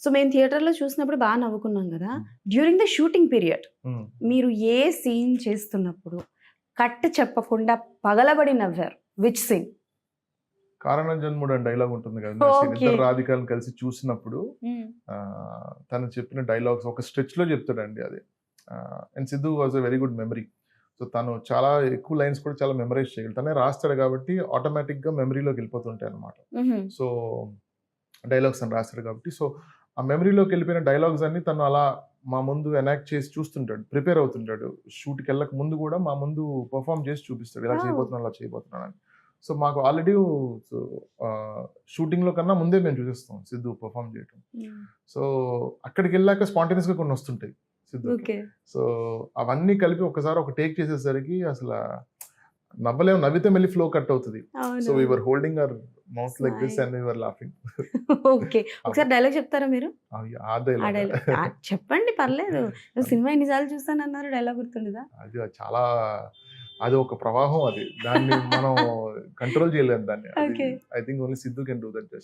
So మేము థియేటర్లో చూసినప్పుడు బాగా నవ్వుకున్నాం కదా. డ్యూరింగ్ ద షూటింగ్ పీరియడ్ మీరు ఏ సీన్ చేస్తున్నప్పుడు కట్ చెప్పకుండా పగలబడి నవ్వారు? Which scene? కారణ జన్ముడు అని డైలాగ్ ఉంటుంది కదా, ఇద్దరు రాధికలను కలిసి చూసినప్పుడు తను చెప్పిన డైలాగ్స్ ఒక స్ట్రెచ్ లో చెప్తాడండి అది. And Siddhu was a very good memory. So తను చాలా ఎక్కువ లైన్స్ కూడా చాలా మెమరైజ్ చేయగలరు. తనే రాస్తాడు కాబట్టి ఆటోమేటిక్ గా మెమరీలోకి వెళ్ళిపోతుంటాయి అనమాట. సో డైలాగ్స్ అని రాస్తాడు కాబట్టి సో ఆ మెమరీలోకి వెళ్ళిపోయిన డైలాగ్స్ అన్ని తను అలా మా ముందు ఎనాక్ట్ చేసి చూస్తుంటాడు, ప్రిపేర్ అవుతుంటాడు. షూట్కి వెళ్ళక ముందు కూడా మా ముందు పర్ఫామ్ చేసి చూపిస్తాడు, ఇలా చేయబోతున్నాను అలా చేయబోతున్నాను అని. సో మాకు ఆల్రెడీ షూటింగ్ లో కన్నా ముందే మేము చూసేస్తాం సిద్ధు పర్ఫామ్ చేయటం. సో అక్కడికి వెళ్ళాక స్పాంటేనియస్ గా కొన్ని వస్తుంటాయి సిద్ధు. సో అవన్నీ కలిపి ఒకసారి ఒక టేక్ చేసేసరికి అసలు నవ్వలేము, నవ్వితే మళ్ళీ ఫ్లో కట్ అవుతుంది. So we were holding our mouth like this and we were laughing. Okay, ఒకసారి డైలాగ్ చెప్తారా మీరు? చెప్పండి, పర్లేదు. సినిమా ఎన్నిసార్లు చూస్తానన్నారు, డైలాగ్ గుర్తుండదా? అది చాలా, అది ఒక ప్రవాహం, అది దాన్ని మనం కంట్రోల్ చేయలేము దాన్ని. I think only Siddhu can do that just.